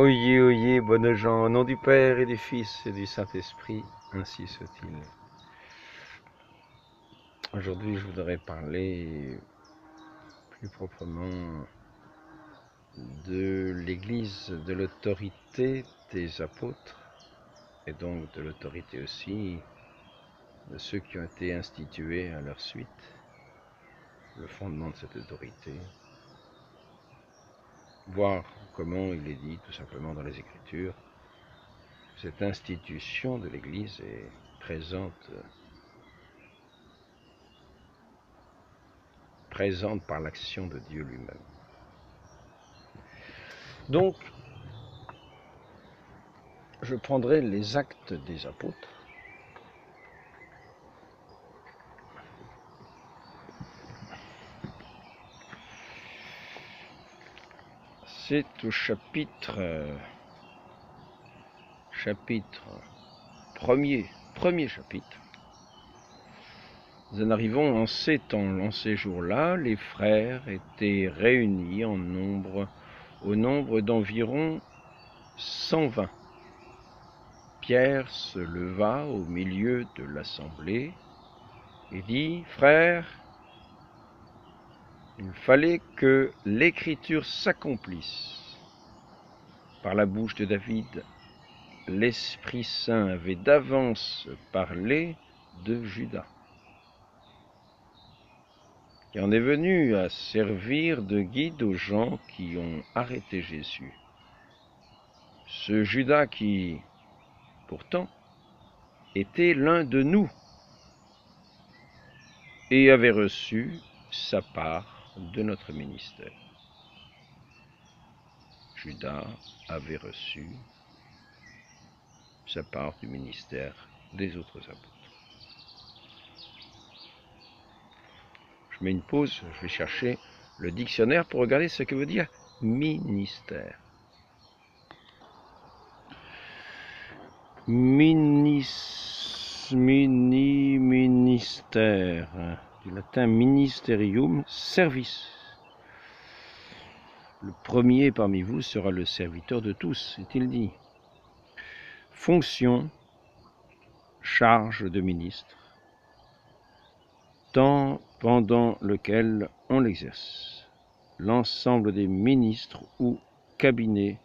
Oyez, oyez, bonnes gens, au nom du Père et du Fils et du Saint-Esprit, ainsi soit-il. Aujourd'hui, je voudrais parler plus proprement de l'Église, de l'autorité des apôtres, et donc de l'autorité aussi de ceux qui ont été institués à leur suite, le fondement de cette autorité, voir comment il est dit tout simplement dans les Écritures. Cette institution de l'Église est présente par l'action de Dieu lui-même. Donc, je prendrai les actes des apôtres. C'est au chapitre premier chapitre. Nous en arrivons en ces temps, en ces jours-là, les frères étaient réunis au nombre d'environ 120. Pierre se leva au milieu de l'assemblée et dit: Frères, il fallait que l'Écriture s'accomplisse. Par la bouche de David, l'Esprit Saint avait d'avance parlé de Judas, qui en est venu à servir de guide aux gens qui ont arrêté Jésus. Ce Judas qui, pourtant, était l'un de nous et avait reçu sa part de notre ministère. Judas avait reçu sa part du ministère des autres apôtres. Je mets une pause, je vais chercher le dictionnaire pour regarder ce que veut dire ministère. Ministère, du latin ministerium, service. Le premier parmi vous sera le serviteur de tous, est-il dit. Fonction, charge de ministre, temps pendant lequel on l'exerce. L'ensemble des ministres ou cabinets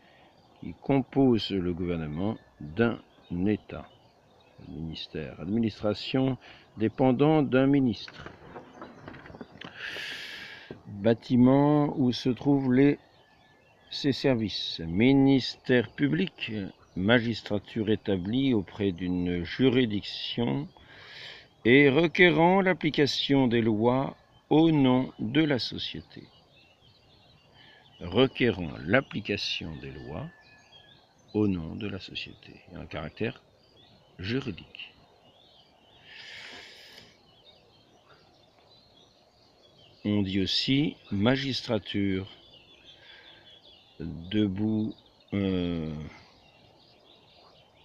qui composent le gouvernement d'un État. Ministère, administration dépendant d'un ministre. Bâtiment où se trouvent ses services. Ministère public, magistrature établie auprès d'une juridiction et requérant l'application des lois au nom de la société. Requérant l'application des lois au nom de la société, et un caractère juridique. On dit aussi magistrature, debout,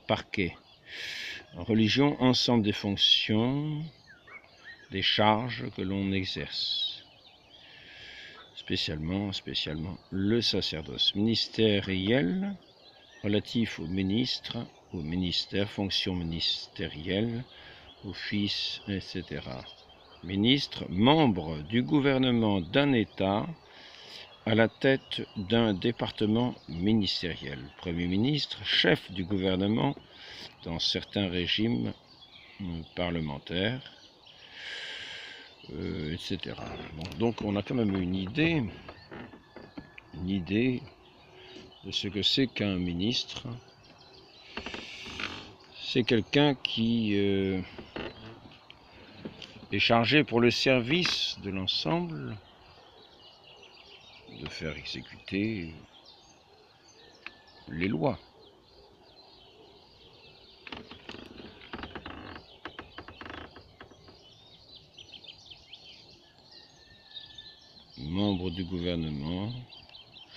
parquet. En religion, ensemble des fonctions, des charges que l'on exerce. Spécialement le sacerdoce. Ministériel, relatif au ministre, au ministère, fonction ministérielle, office, etc. Ministre, membre du gouvernement d'un État, à la tête d'un département ministériel. Premier ministre, chef du gouvernement dans certains régimes parlementaires, etc. Bon, donc on a quand même une idée de ce que c'est qu'un ministre. C'est quelqu'un qui est chargé pour le service de l'ensemble de faire exécuter les lois. Membre du gouvernement,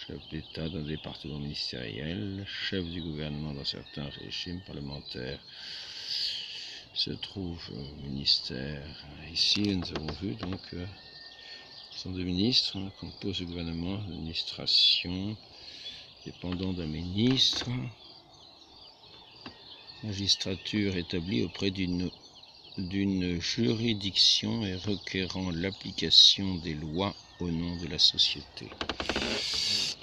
chef d'État d'un département ministériel, chef du gouvernement dans certains régimes parlementaires, se trouve au ministère. Ici, nous avons vu donc ce sont deux ministres, composent le gouvernement, l'administration, dépendant d'un ministre, magistrature établie auprès d'une juridiction et requérant l'application des lois au nom de la société.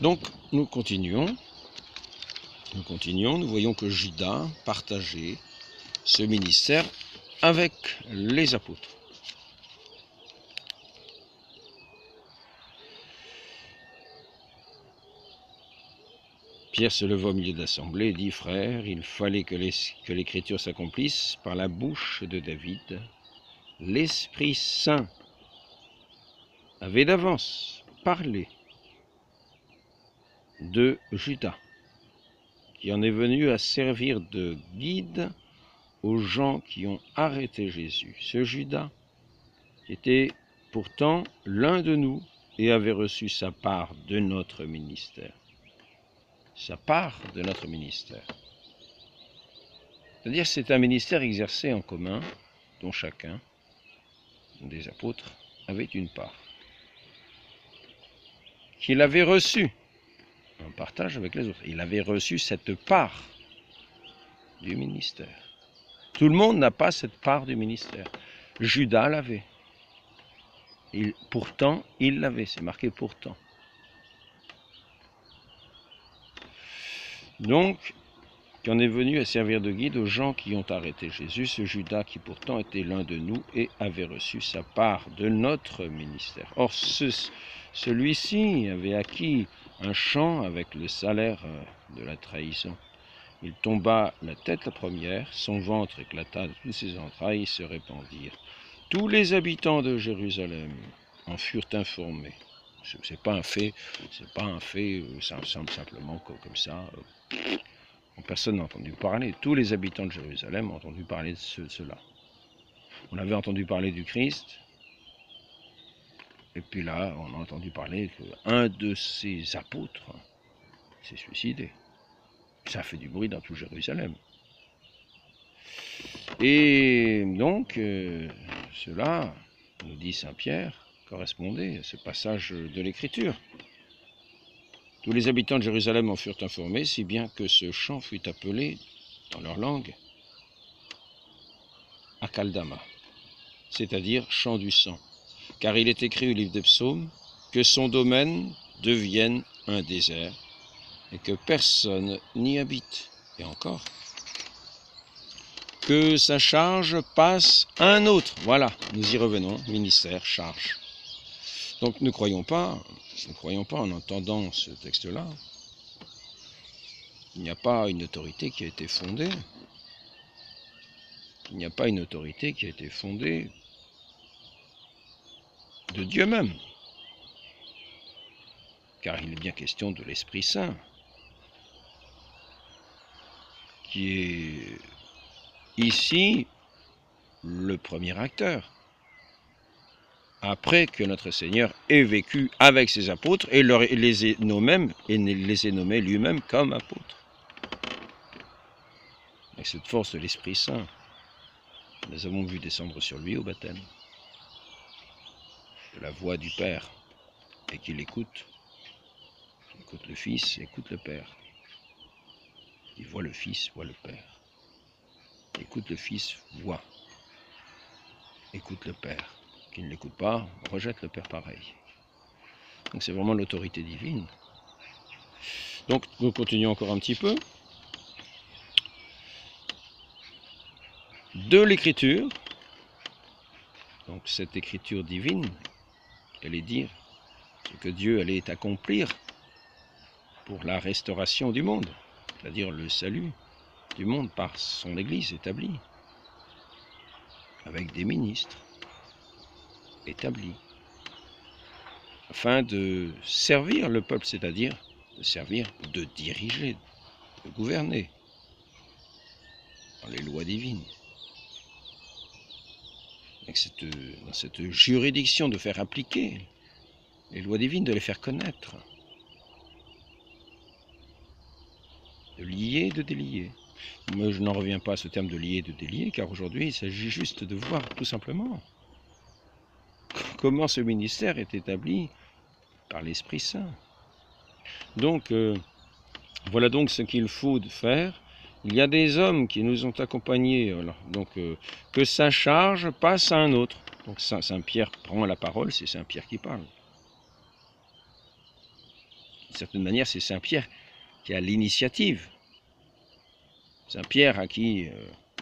Donc, nous continuons, nous voyons que Judas partageait ce ministère avec les apôtres. Pierre se leva au milieu de l'assemblée et dit, « Frères, il fallait que l'écriture s'accomplisse par la bouche de David. L'Esprit Saint avait d'avance parlé de Judas, qui en est venu à servir de guide aux gens qui ont arrêté Jésus. Ce Judas était pourtant l'un de nous et avait reçu sa part de notre ministère. » Sa part de notre ministère. C'est-à-dire que c'est un ministère exercé en commun, dont chacun des apôtres avait une part, qu'il avait reçu en partage avec les autres. Il avait reçu cette part du ministère. Tout le monde n'a pas cette part du ministère. Judas l'avait. Pourtant, il l'avait. C'est marqué pourtant. Donc, qui en est venu à servir de guide aux gens qui ont arrêté Jésus, ce Judas qui pourtant était l'un de nous et avait reçu sa part de notre ministère. Or, celui-ci avait acquis un champ avec le salaire de la trahison. Il tomba la tête la première, son ventre éclata de toutes ses entrailles, se répandirent. Tous les habitants de Jérusalem en furent informés. C'est pas un fait simplement comme ça. Personne n'a entendu parler. Tous les habitants de Jérusalem ont entendu parler de cela. On avait entendu parler du Christ, et puis là, on a entendu parler qu'un de ses apôtres s'est suicidé. Ça a fait du bruit dans tout Jérusalem. Et donc, cela, nous dit saint Pierre, correspondait à ce passage de l'Écriture. Tous les habitants de Jérusalem en furent informés, si bien que ce chant fut appelé, dans leur langue, Akaldama, c'est-à-dire chant du sang, car il est écrit au livre des psaumes que son domaine devienne un désert et que personne n'y habite. Et encore, que sa charge passe à un autre. Voilà, nous y revenons, ministère, charge. Donc ne croyons pas en entendant ce texte-là, il n'y a pas une autorité qui a été fondée. Il n'y a pas une autorité qui a été fondée de Dieu même, car il est bien question de l'Esprit Saint, qui est ici le premier acteur, après que notre Seigneur ait vécu avec ses apôtres et les ait nommés lui-même comme apôtres. Avec cette force de l'Esprit Saint, nous avons vu descendre sur lui au baptême, de la voix du Père, et qu'il écoute le Fils, écoute le Père. Il voit le Fils, voit le Père. Écoute le Fils, voit. Écoute le Père. Qui ne l'écoute pas, rejette le Père pareil. Donc c'est vraiment l'autorité divine. Donc nous continuons encore un petit peu. De l'écriture, donc cette écriture divine, qui allait dire ce que Dieu allait accomplir pour la restauration du monde, c'est-à-dire le salut du monde par son Église établie, avec des ministres établis, afin de servir le peuple, c'est-à-dire de diriger, de gouverner dans les lois divines. Dans cette juridiction de faire appliquer les lois divines, de les faire connaître, de lier, de délier. Moi, je n'en reviens pas à ce terme de lier et de délier, car aujourd'hui, il s'agit juste de voir tout simplement comment ce ministère est établi par l'Esprit Saint. Donc, Voilà donc ce qu'il faut faire. Il y a des hommes qui nous ont accompagnés, voilà. Donc que sa charge passe à un autre. Donc Saint-Pierre prend la parole, c'est Saint-Pierre qui parle. D'une certaine manière, c'est Saint-Pierre qui a l'initiative. Saint-Pierre à qui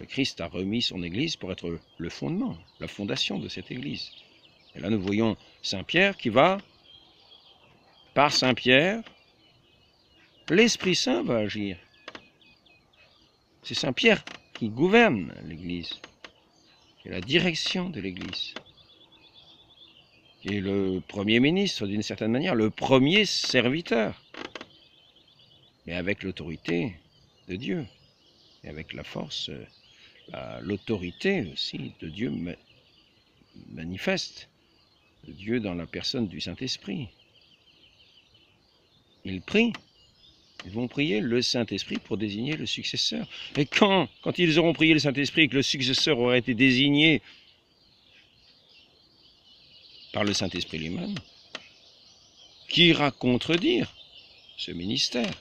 le Christ a remis son Église pour être le fondement, la fondation de cette Église. Et là, nous voyons Saint-Pierre qui va, par Saint-Pierre, l'Esprit Saint va agir. C'est Saint-Pierre qui gouverne l'Église, qui est la direction de l'Église, qui est le premier ministre d'une certaine manière, le premier serviteur, mais avec l'autorité de Dieu, et avec la force, l'autorité aussi de Dieu manifeste, de Dieu dans la personne du Saint-Esprit. Ils prient. Ils vont prier le Saint-Esprit pour désigner le successeur. Et quand ils auront prié le Saint-Esprit et que le successeur aura été désigné par le Saint-Esprit lui-même, qui ira contredire ce ministère,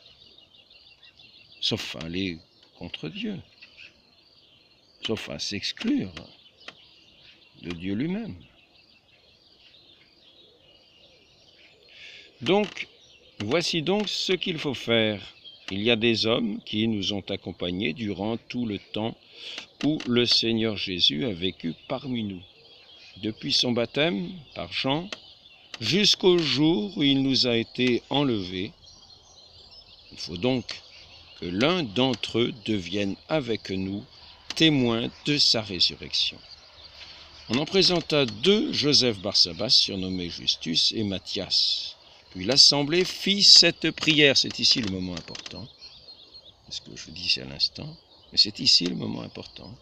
sauf à aller contre Dieu, sauf à s'exclure de Dieu lui-même. Donc, voici donc ce qu'il faut faire. Il y a des hommes qui nous ont accompagnés durant tout le temps où le Seigneur Jésus a vécu parmi nous, depuis son baptême par Jean jusqu'au jour où il nous a été enlevé. Il faut donc que l'un d'entre eux devienne avec nous témoin de sa résurrection. On en présenta deux, Joseph Barsabas, surnommé Justus, et Matthias. Puis l'assemblée fit cette prière. C'est ici le moment important. C'est ce que je vous disais à l'instant. Mais c'est ici le moment important.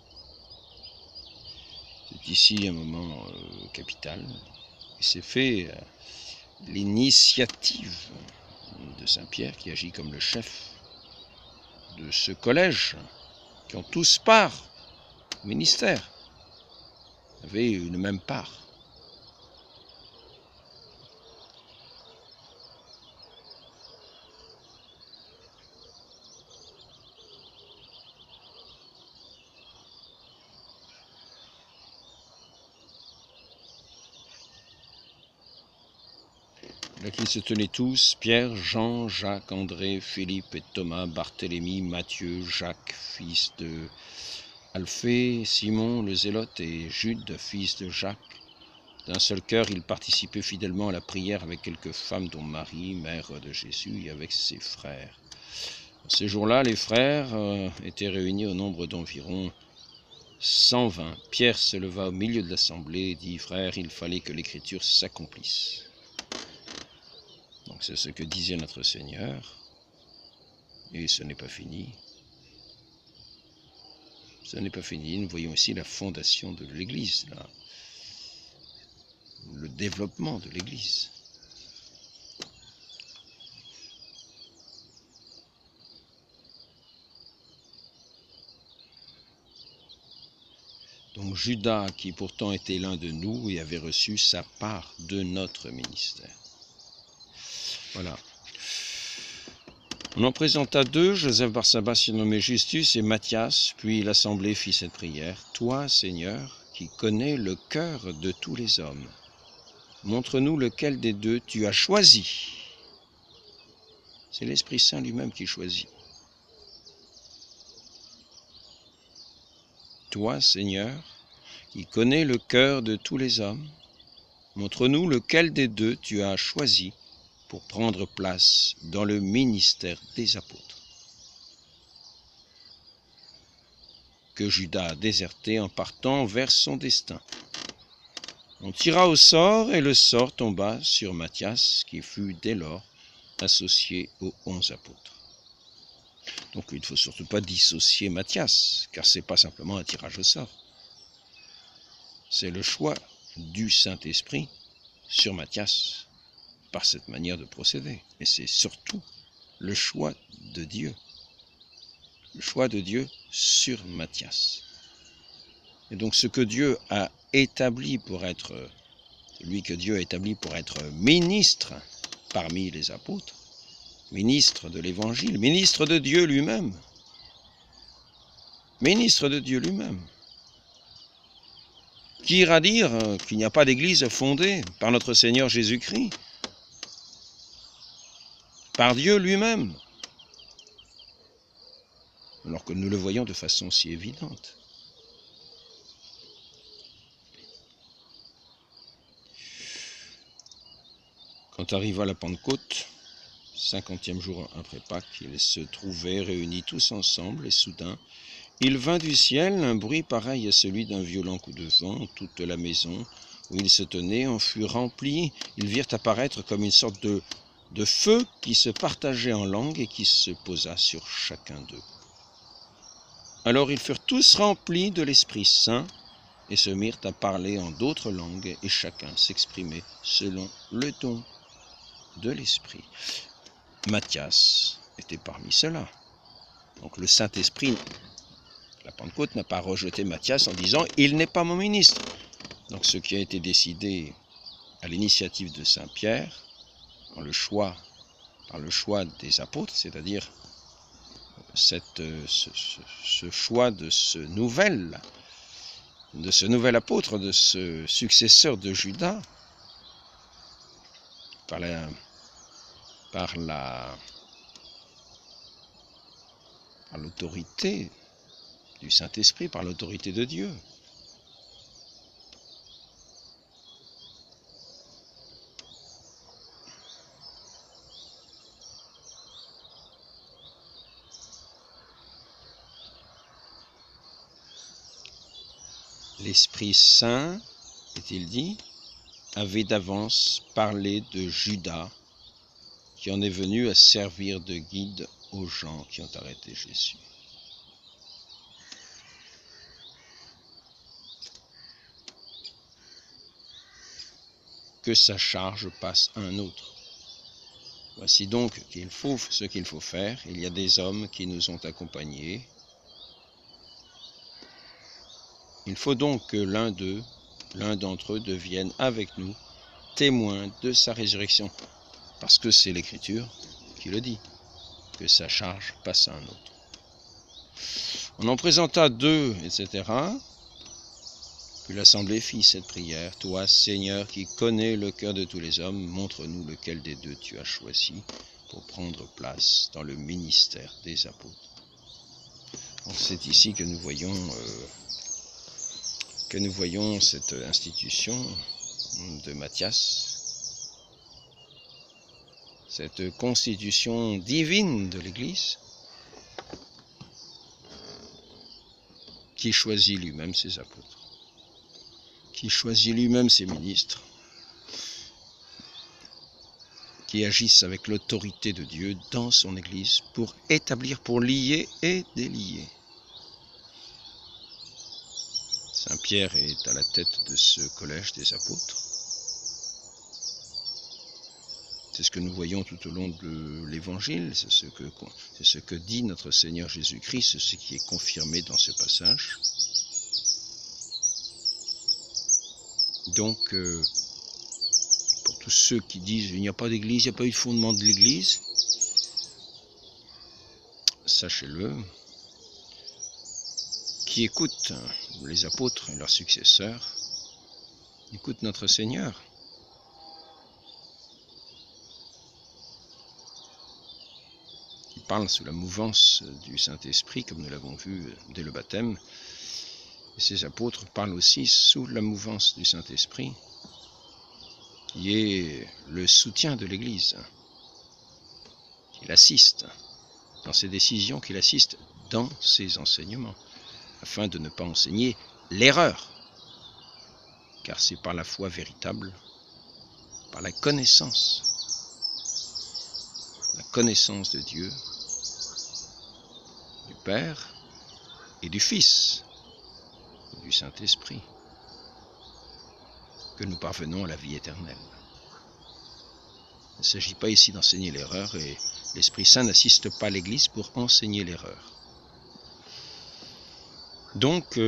C'est ici un moment capital. Et c'est fait l'initiative de Saint-Pierre qui agit comme le chef de ce collège, qui ont tous part au ministère, avaient une même part. Là qu'ils se tenaient tous, Pierre, Jean, Jacques, André, Philippe et Thomas, Barthélemy, Matthieu, Jacques, fils de Alphée, Simon le Zélote et Jude, fils de Jacques. D'un seul cœur, ils participaient fidèlement à la prière avec quelques femmes, dont Marie, mère de Jésus, et avec ses frères. Ces jours-là, les frères étaient réunis au nombre d'environ 120. Pierre se leva au milieu de l'assemblée et dit « Frères, il fallait que l'Écriture s'accomplisse. » Donc c'est ce que disait notre Seigneur, et ce n'est pas fini. Ce n'est pas fini, nous voyons ici la fondation de l'Église, le développement de l'Église. Donc Judas, qui pourtant était l'un de nous et avait reçu sa part de notre ministère. Voilà. On en présenta deux, Joseph Barsabas surnommé Justus et Matthias, puis l'assemblée fit cette prière. Toi, Seigneur, qui connais le cœur de tous les hommes, montre-nous lequel des deux tu as choisi. C'est l'Esprit Saint lui-même qui choisit. Toi, Seigneur, qui connais le cœur de tous les hommes, montre-nous lequel des deux tu as choisi pour prendre place dans le ministère des apôtres, que Judas a déserté en partant vers son destin. On tira au sort et le sort tomba sur Matthias, qui fut dès lors associé aux 11 apôtres. Donc il ne faut surtout pas dissocier Matthias, car ce n'est pas simplement un tirage au sort. C'est le choix du Saint-Esprit sur Matthias, par cette manière de procéder. Et c'est surtout le choix de Dieu. Le choix de Dieu sur Matthias. Et donc ce que Dieu a établi pour être, celui que Dieu a établi pour être ministre parmi les apôtres, ministre de l'Évangile, ministre de Dieu lui-même. Ministre de Dieu lui-même. Qui ira dire qu'il n'y a pas d'église fondée par notre Seigneur Jésus-Christ, par Dieu lui-même, alors que nous le voyons de façon si évidente. Quand arriva la Pentecôte, 50e jour après Pâques, ils se trouvaient réunis tous ensemble, et soudain, il vint du ciel un bruit pareil à celui d'un violent coup de vent. Toute la maison où ils se tenaient en fut remplie. Ils virent apparaître comme une sorte de feu qui se partageait en langues et qui se posa sur chacun d'eux. Alors ils furent tous remplis de l'Esprit Saint et se mirent à parler en d'autres langues, et chacun s'exprimait selon le don de l'Esprit. Matthias était parmi ceux-là. Donc le Saint-Esprit, la Pentecôte, n'a pas rejeté Matthias en disant « il n'est pas mon ministre ». Donc ce qui a été décidé à l'initiative de Saint Pierre, par le choix des apôtres, c'est-à-dire ce choix de ce nouvel apôtre, de ce successeur de Judas, par l'autorité du Saint-Esprit, par l'autorité de Dieu. L'Esprit Saint, est-il dit, avait d'avance parlé de Judas, qui en est venu à servir de guide aux gens qui ont arrêté Jésus. Que sa charge passe à un autre. Voici donc ce qu'il faut faire. Il y a des hommes qui nous ont accompagnés. Il faut donc que l'un d'entre eux devienne avec nous témoin de sa résurrection. Parce que c'est l'Écriture qui le dit, que sa charge passe à un autre. On en présenta 2, etc. Puis l'Assemblée fit cette prière. Toi, Seigneur, qui connais le cœur de tous les hommes, montre-nous lequel des 2 tu as choisi pour prendre place dans le ministère des apôtres. C'est ici que nous voyons cette institution de Matthias, cette constitution divine de l'Église, qui choisit lui-même ses apôtres, qui choisit lui-même ses ministres, qui agissent avec l'autorité de Dieu dans son Église pour établir, pour lier et délier. Saint Pierre est à la tête de ce collège des apôtres. C'est ce que nous voyons tout au long de l'Évangile, c'est ce que dit notre Seigneur Jésus-Christ, c'est ce qui est confirmé dans ce passage. Donc, pour tous ceux qui disent il n'y a pas d'église, il n'y a pas eu de fondement de l'église, sachez-le, qui écoutent les apôtres et leurs successeurs, écoutent notre Seigneur. Il parle sous la mouvance du Saint-Esprit, comme nous l'avons vu dès le baptême. Et ces apôtres parlent aussi sous la mouvance du Saint-Esprit, qui est le soutien de l'Église, qu'il assiste dans ses décisions, qu'il assiste dans ses enseignements, afin de ne pas enseigner l'erreur, car c'est par la foi véritable, par la connaissance de Dieu, du Père et du Fils, du Saint-Esprit, que nous parvenons à la vie éternelle. Il ne s'agit pas ici d'enseigner l'erreur, et l'Esprit Saint n'assiste pas l'Église pour enseigner l'erreur. Donc,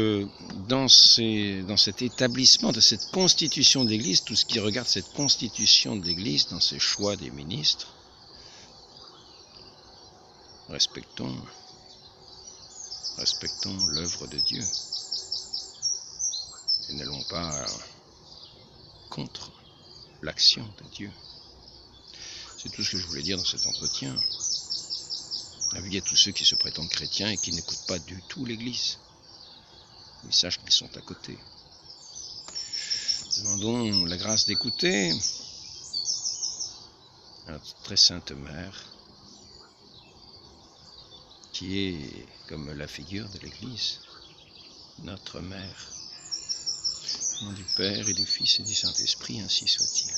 dans cet établissement, de cette constitution de l'Église, tout ce qui regarde cette constitution de l'Église, dans ses choix des ministres, Respectons l'œuvre de Dieu et n'allons pas contre l'action de Dieu. C'est tout ce que je voulais dire dans cet entretien. Avis à tous ceux qui se prétendent chrétiens et qui n'écoutent pas du tout l'Église. Ils sachent qu'ils sont à côté. Demandons la grâce d'écouter à notre très sainte Mère, qui est comme la figure de l'Église, notre Mère. Au nom du Père et du Fils et du Saint-Esprit, ainsi soit-il.